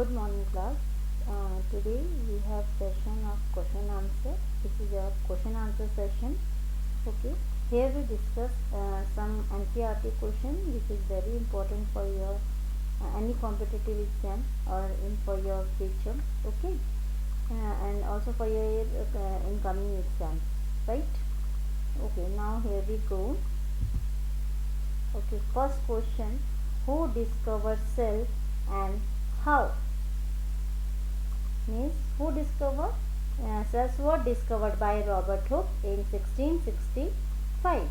Good morning, class. Today we have session of question answer. This is your question answer session. Okay. Here we discuss some NCERT question which is very important for your any competitive exam or for your future. Okay. And also for your incoming exams. Right. Okay. Now here we go. Okay. First question: who discovered cell and how? Means who discovered cells were discovered by Robert Hooke in 1665.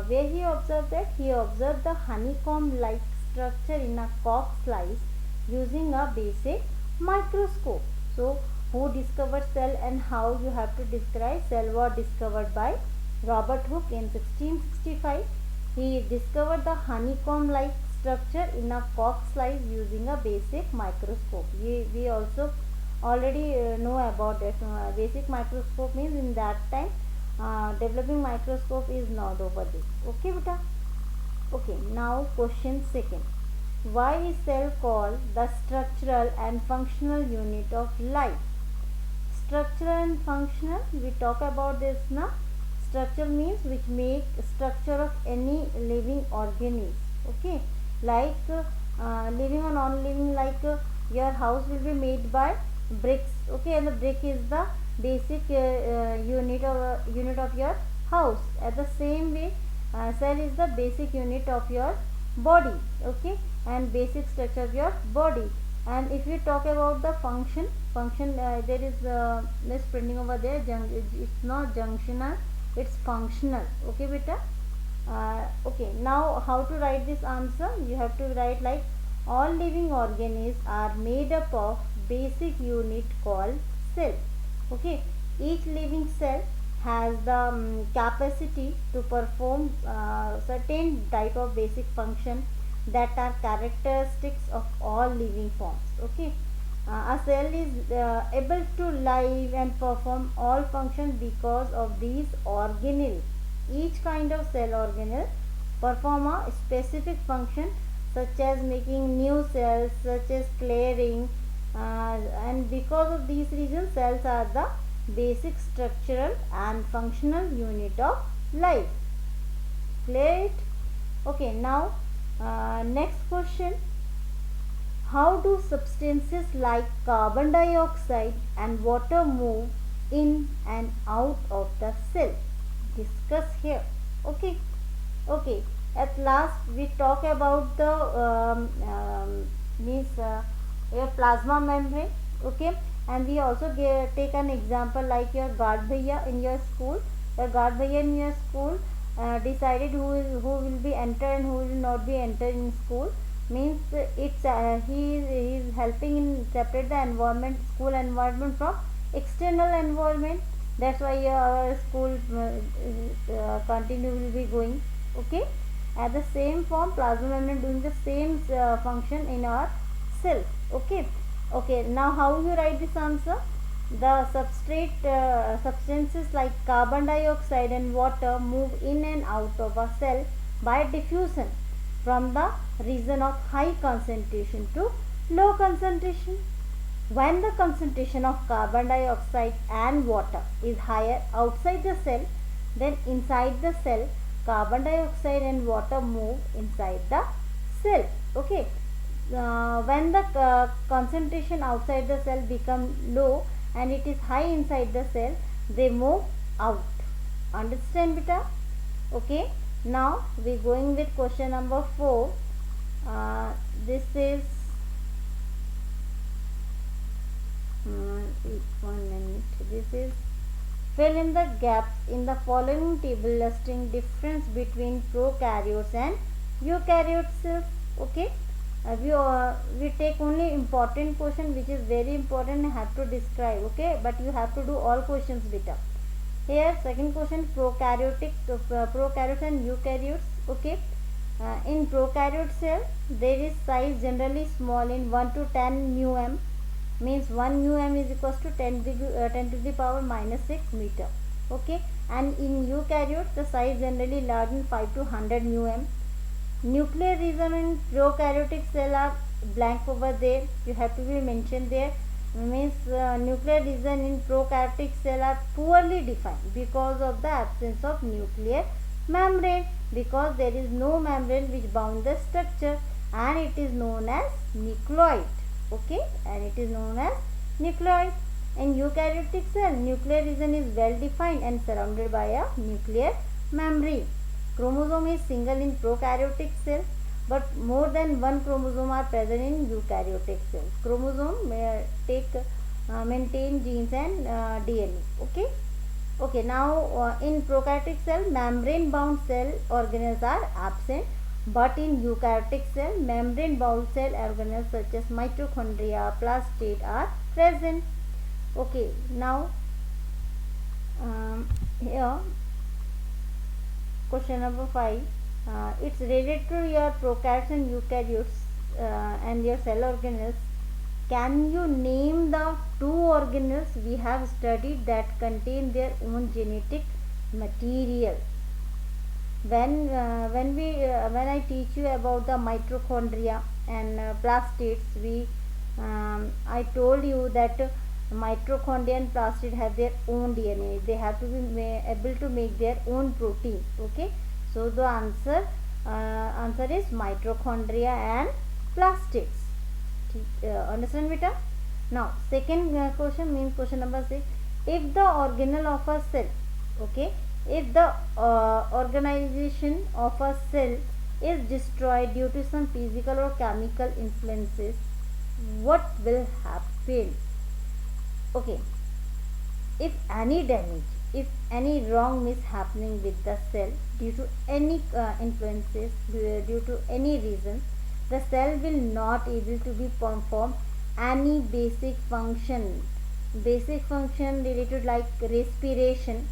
Where he observed that he observed the honeycomb like structure in a cork slice using a basic microscope. So who discovered cell and how you have to describe. Cell were discovered by Robert Hooke in 1665. He discovered the honeycomb like structure in a cork slice using a basic microscope. We also already know about that. Basic microscope means in that time developing microscope is not over there. Okay beta. Okay, now question second: why is cell called the structural and functional unit of life? Structural and functional, we talk about this now. Structure means which make structure of any living organism. Okay, like living or non-living, like your house will be made by bricks. Okay, and the brick is the basic unit of your house. At the same way, cell is the basic unit of your body. Okay, and basic structure of your body. And if you talk about the function, there is misprinting over there. It's not junctional, it's functional. Okay beta. Okay, now how to write this answer? You have to write like all living organisms are made up of basic unit called cell. Okay, each living cell has the capacity to perform certain type of basic function that are characteristics of all living forms. Okay, a cell is able to live and perform all functions because of these organelles. Each kind of cell organelle perform a specific function, such as making new cells, such as clearing, and because of these reasons cells are the basic structural and functional unit of life. Clear it? Okay, now next question: how do substances like carbon dioxide and water move in and out of the cell? Discuss here. Okay. Okay, at last we talk about the your plasma membrane. Okay, and we also take an example like your guard bhaiya in your school. Your guard bhaiya in your school decided who will be entered and who will not be entered in school. Means it's he is helping in separate the environment, school environment from external environment. That's why our school continue will be going. Okay, at the same form plasma membrane doing the same function in our cell. Okay. Okay, now how you write this answer? The substrate substances like carbon dioxide and water move in and out of a cell by diffusion from the region of high concentration to low concentration. When the concentration of carbon dioxide and water is higher outside the cell than inside the cell, carbon dioxide and water move inside the cell. Okay, when the concentration outside the cell become low and it is high inside the cell, they move out. Understand beta? Okay, now we going with question number 4. This is 1 minute. This is fill in the gaps in the following table listing difference between prokaryotes and eukaryote cells. Okay, we take only important question which is very important and have to describe. Okay, but you have to do all questions beta. Here second question: prokaryotes and eukaryotes. Okay, in prokaryote cell there is size generally small in 1 to 10 μm. Means 1 μm is equals to 10 to the power minus 6 meter. Okay, and in eukaryotes the size generally large in 5 to 100 μm. Nuclear region in prokaryotic cell are blank over there, you have to be mentioned there. Means nuclear region in prokaryotic cell are poorly defined because of the absence of nuclear membrane, because there is no membrane which bound the structure, and it is known as nucleoid. Okay, and it is known as nucleoid. In eukaryotic cell, nuclear region is well defined and surrounded by a nuclear membrane. Chromosome is single in prokaryotic cell, but more than one chromosome are present in eukaryotic cells. Chromosome maintain genes and DNA. Okay, now in prokaryotic cell, membrane bound cell organelles are absent, but in eukaryotic cell, membrane bound cell organelles such as mitochondria, plastid are present. Okay, now here question number 5. It's related to your prokaryotes and eukaryotes and your cell organelles. Can you name the two organelles we have studied that contain their own genetic material? When I teach you about the mitochondria and plastids, I told you that mitochondria and plastid have their own DNA. They have to be able to make their own protein. Okay, so the answer is mitochondria and plastids. Understand beta? Now second question means question number 6. If the organelle of a cell, okay, if the organization of a cell is destroyed due to some physical or chemical influences, what will happen? Okay, if any damage, if any wrong is happening with the cell due to any influences, due to any reason, the cell will not able to be perform any basic function related like respiration,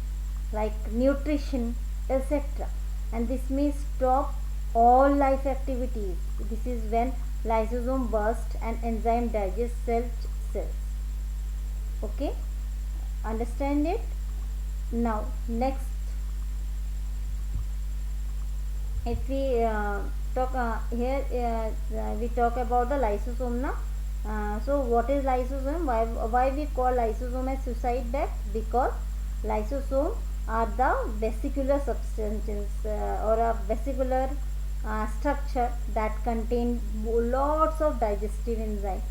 like nutrition, etc., and this may stop all life activities. This is when lysosome burst and enzyme digest cells. Okay, understand it? Now next, if we talk here we talk about the lysosome now. So what is lysosome? Why we call lysosome as suicide duct? Because lysosome are the vesicular substances or a vesicular structure that contain lots of digestive enzymes,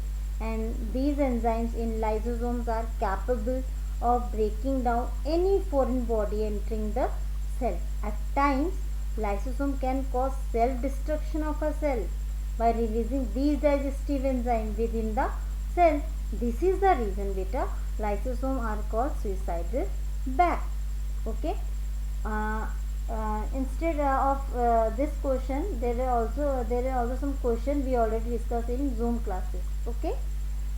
and these enzymes in lysosomes are capable of breaking down any foreign body entering the cell. At times, lysosome can cause self-destruction of a cell by releasing these digestive enzymes within the cell. This is the reason beta lysosome are called suicidal duct. Okay. Instead of this question, there are also some question we already discussed in Zoom classes. Okay,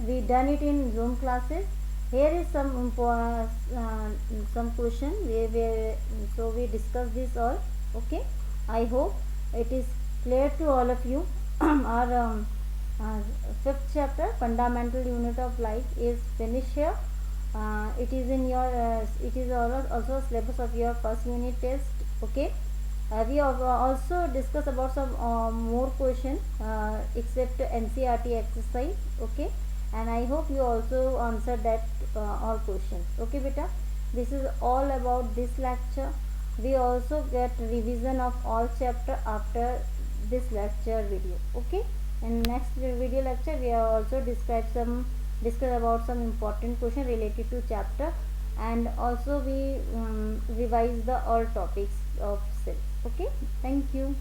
we done it in Zoom classes. Here is some question so we discuss this all. Okay, I hope it is clear to all of you. Our fifth chapter, fundamental unit of life, is finished here. It is in your it is also syllabus of your first unit test. Okay, we have also discussed about some more question except NCERT exercise. Okay, and I hope you also answered that all questions. Okay beta, this is all about this lecture. We also get revision of all chapter after this lecture video. Okay, in next video lecture we have also discuss about some important question related to chapter, and also we revise the all topics of cells. Okay, thank you.